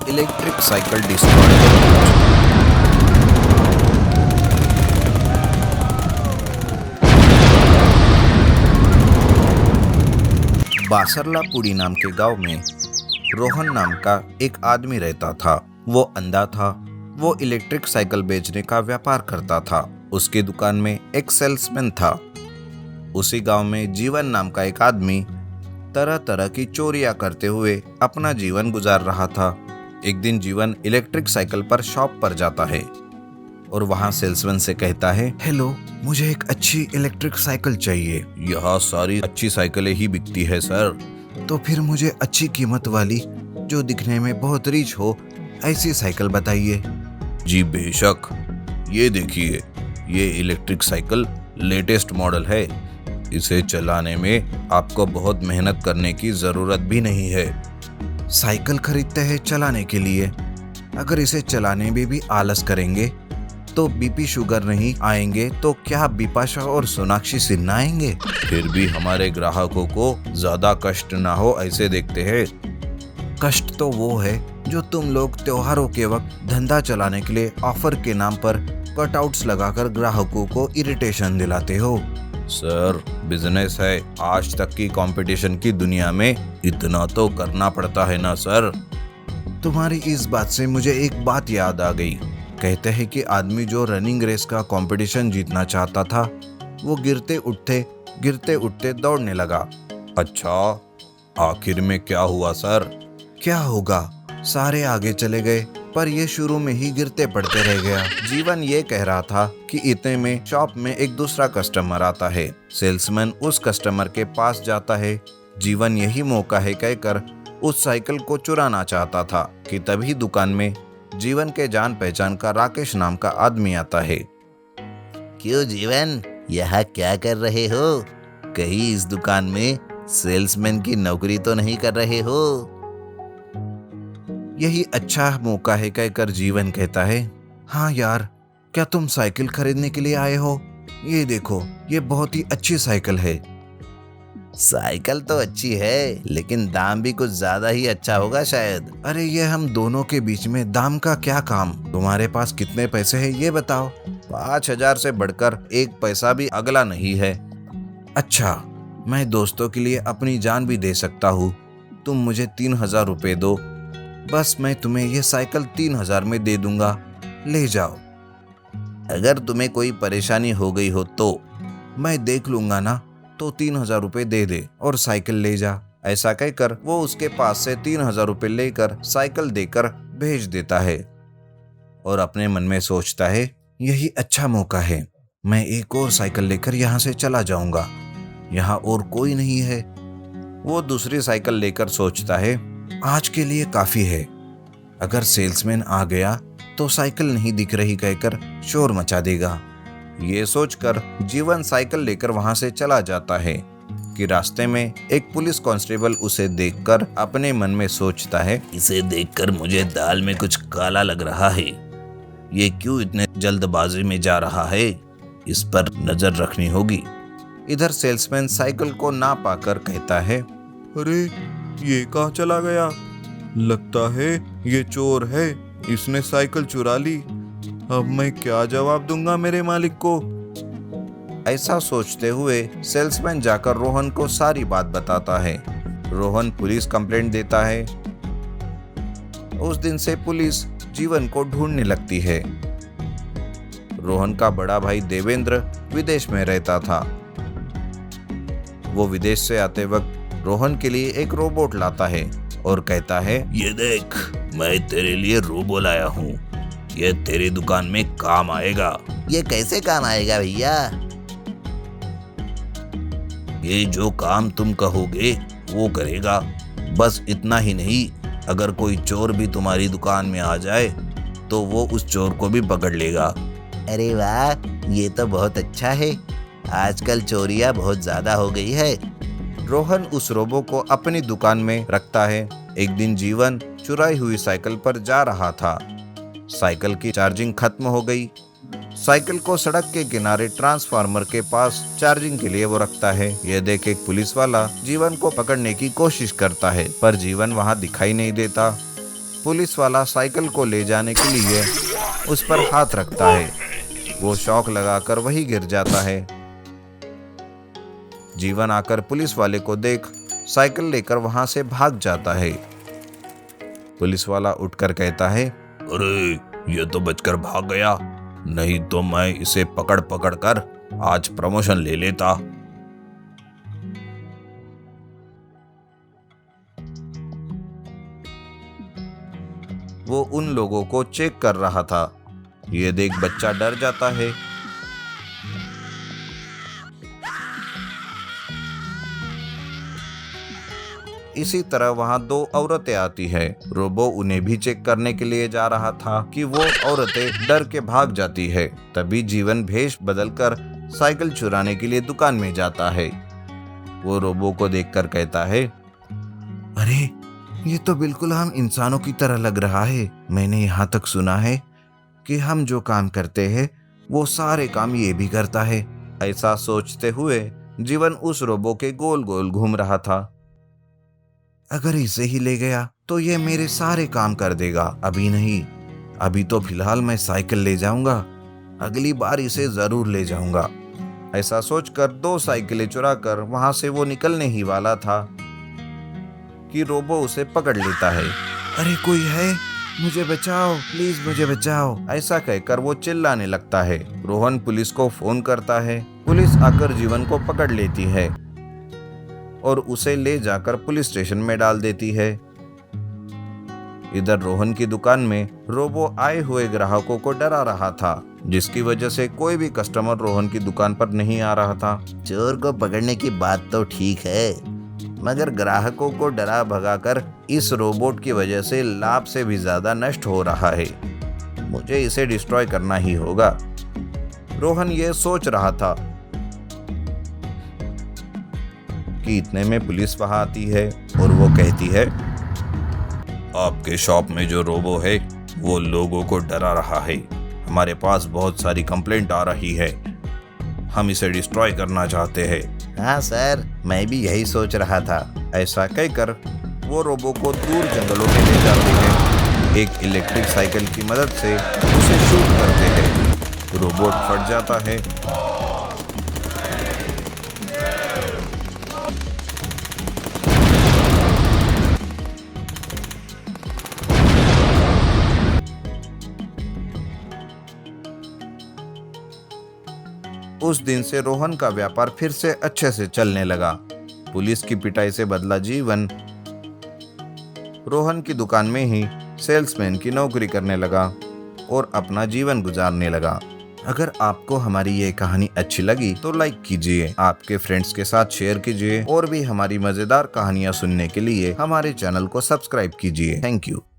Electric cycle destroy. बासरलापुड़ी नाम के गांव में रोहन नाम का एक आदमी रहता था। वो अंधा था। वो इलेक्ट्रिक साइकिल बेचने का व्यापार करता था। उसकी दुकान में एक सेल्समैन था। उसी गांव में जीवन नाम का एक आदमी तरह तरह की चोरियां करते हुए अपना जीवन गुजार रहा था। एक दिन जीवन इलेक्ट्रिक साइकिल पर शॉप पर जाता है और वहां सेल्समैन से कहता है, हेलो, मुझे एक अच्छी इलेक्ट्रिक साइकिल चाहिए। यहाँ सारी अच्छी साइकिलें ही बिकती है सर। तो फिर मुझे अच्छी कीमत वाली, जो दिखने में बहुत रिच हो, ऐसी साइकिल बताइए। जी बेशक, ये देखिए, ये इलेक्ट्रिक साइकिल लेटेस्ट मॉडल है। इसे चलाने में आपको बहुत मेहनत करने की जरूरत भी नहीं है। साइकिल खरीदते हैं चलाने के लिए, अगर इसे चलाने में भी आलस करेंगे तो बीपी शुगर नहीं आएंगे तो क्या बिपाशा और सोनाक्षी सिन्हा आएंगे? फिर भी हमारे ग्राहकों को ज्यादा कष्ट ना हो ऐसे देखते हैं। कष्ट तो वो है जो तुम लोग त्योहारों के वक्त धंधा चलाने के लिए ऑफर के नाम पर कटआउट्स लगाकर ग्राहकों को इरिटेशन दिलाते हो। सर, बिजनेस है। आज तक की कंपटीशन की दुनिया में इतना तो करना पड़ता है ना सर। तुम्हारी इस बात से मुझे एक बात याद आ गई। कहते हैं कि आदमी जो रनिंग रेस का कंपटीशन जीतना चाहता था, वो गिरते उठते दौड़ने लगा। अच्छा, आखिर में क्या हुआ सर? क्या होगा, सारे आगे चले गए पर ये शुरू में ही गिरते पड़ते रह गया। जीवन ये कह रहा था कि इतने में शॉप में एक दूसरा कस्टमर आता है। सेल्समैन उस कस्टमर के पास जाता है। जीवन यही मौका है कहकर उस साइकिल को चुराना चाहता था कि तभी दुकान में जीवन के जान पहचान का राकेश नाम का आदमी आता है। क्यों जीवन, यहाँ क्या कर रहे हो? कहीं इस दुकान में सेल्समैन की नौकरी तो नहीं कर रहे हो? यही अच्छा मौका है कहकर जीवन कहता है, हाँ यार, क्या तुम साइकिल खरीदने के लिए आए हो? ये देखो, ये बहुत ही अच्छी साइकिल है। साइकिल तो अच्छी है, लेकिन दाम भी कुछ ज्यादा ही अच्छा होगा शायद। अरे ये हम दोनों के बीच में दाम का क्या काम? तुम्हारे पास कितने पैसे हैं ये बताओ। 5,000 से बढ़कर एक पैसा भी अगला नहीं है। अच्छा, मैं दोस्तों के लिए अपनी जान भी दे सकता हूँ। तुम मुझे 3,000 रुपए दो, बस मैं तुम्हें ये साइकिल 3,000 में दे दूंगा, ले जाओ। अगर तुम्हें कोई परेशानी हो गई हो तो मैं देख लूंगा ना, तो 3,000 रुपए दे दे और साइकिल ले जा। ऐसा कहकर वो उसके पास से 3,000 रुपए लेकर साइकिल देकर भेज देता है और अपने मन में सोचता है, यही अच्छा मौका है। मैं एक और साइकिल लेकर यहाँ से चला जाऊंगा, यहाँ और कोई नहीं है। वो दूसरी साइकिल लेकर सोचता है, आज के लिए काफी है। अगर सेल्समैन आ गया तो साइकिल नहीं दिख रही कहकर शोर मचा देगा। ये सोचकर जीवन साइकिल लेकर वहां से चला जाता है कि रास्ते में एक पुलिस कांस्टेबल उसे देखकर अपने मन में सोचता है, इसे देखकर मुझे दाल में कुछ काला लग रहा है। ये क्यों इतने जल्दबाजी में जा रहा है? इस पर नजर रखनी होगी। इधर सेल्समैन साइकिल को ना पाकर कहता है, अरे ये कहाँ चला गया? लगता है ये चोर है, इसने साइकिल चुरा ली। अब मैं क्या जवाब दूंगा मेरे मालिक को? ऐसा सोचते हुए सेल्समैन जाकर रोहन को सारी बात बताता है। रोहन पुलिस कंप्लेंट देता है। उस दिन से पुलिस जीवन को ढूंढने लगती है। रोहन का बड़ा भाई देवेंद्र विदेश में रहता था। वो विदेश से आते वक्त रोहन के लिए एक रोबोट लाता है और कहता है, ये देख, मैं तेरे लिए रोबो लाया हूँ। ये तेरी दुकान में काम आएगा। ये कैसे काम आएगा भैया? ये जो काम तुम कहोगे वो करेगा। बस इतना ही नहीं, अगर कोई चोर भी तुम्हारी दुकान में आ जाए तो वो उस चोर को भी पकड़ लेगा। अरे वाह, ये तो बहुत अच्छा है। आजकल चोरियां बहुत ज्यादा हो गई है। रोहन उस रोबो को अपनी दुकान में रखता है। एक दिन जीवन चुराई हुई साइकिल पर जा रहा था। साइकिल की चार्जिंग खत्म हो गई। साइकिल को सड़क के किनारे ट्रांसफार्मर के पास चार्जिंग के लिए वो रखता है। यह देख एक पुलिस वाला जीवन को पकड़ने की कोशिश करता है, पर जीवन वहां दिखाई नहीं देता। पुलिस वाला साइकिल को ले जाने के लिए उस पर हाथ रखता है। वो शॉक लगाकर वहीं गिर जाता है। जीवन आकर पुलिस वाले को देख साइकिल लेकर वहां से भाग जाता है। पुलिस वाला उठकर कहता है, अरे ये तो बचकर भाग गया, नहीं तो मैं इसे पकड़ पकड़ कर आज प्रमोशन ले लेता। वो उन लोगों को चेक कर रहा था। ये देख बच्चा डर जाता है। इसी तरह वहां दो औरतें आती है। रोबो उन्हें भी चेक करने के लिए जा रहा था कि वो औरतें डर के भाग जाती है। तभी जीवन भेष बदलकर साइकिल चुराने के लिए दुकान में जाता है। वो रोबो को देखकर कहता है, अरे ये तो बिल्कुल हम इंसानों की तरह लग रहा है। मैंने यहाँ तक सुना है कि हम जो काम करते हैं वो सारे काम ये भी करता है। ऐसा सोचते हुए जीवन उस रोबो के गोल गोल घूम रहा था। अगर इसे ही ले गया तो ये मेरे सारे काम कर देगा। अभी नहीं, अभी तो फिलहाल मैं साइकिल ले जाऊंगा, अगली बार इसे जरूर ले जाऊंगा। ऐसा सोचकर दो साइकिलें चुराकर वहां से वो निकलने ही वाला था कि रोबो उसे पकड़ लेता है। अरे कोई है, मुझे बचाओ, प्लीज मुझे बचाओ, ऐसा कहकर वो चिल्लाने लगता है। रोहन पुलिस को फोन करता है। पुलिस आकर जीवन को पकड़ लेती है और उसे ले जाकर पुलिस स्टेशन में डाल देती है। इधर रोहन की दुकान में रोबो आए हुए ग्राहकों को डरा रहा था, जिसकी वजह से कोई भी कस्टमर रोहन की दुकान पर नहीं आ रहा था। चोर को पकड़ने की बात तो ठीक है, मगर ग्राहकों को डरा भगाकर इस रोबोट की वजह से लाभ से भी ज्यादा नष्ट हो रहा है। मुझे इसे डिस्ट्रॉय करना ही होगा। रोहन ये सोच रहा था कि इतने में पुलिस वहां आती है और वो कहती है, आपके शॉप में जो रोबो है वो लोगों को डरा रहा है। हमारे पास बहुत सारी कंप्लेंट आ रही है, हम इसे डिस्ट्रॉय करना चाहते हैं। हाँ सर, मैं भी यही सोच रहा था। ऐसा कहकर वो रोबो को दूर जंगलों में ले जाते हैं। एक इलेक्ट्रिक साइकिल की मदद से उसे शूट करते हैं। रोबोट फट जाता है। उस दिन से रोहन का व्यापार फिर से अच्छे से चलने लगा। पुलिस की पिटाई से बदला जीवन रोहन की दुकान में ही सेल्समैन की नौकरी करने लगा और अपना जीवन गुजारने लगा। अगर आपको हमारी ये कहानी अच्छी लगी तो लाइक कीजिए, आपके फ्रेंड्स के साथ शेयर कीजिए और भी हमारी मजेदार कहानियां सुनने के लिए हमारे चैनल को सब्सक्राइब कीजिए। Thank you.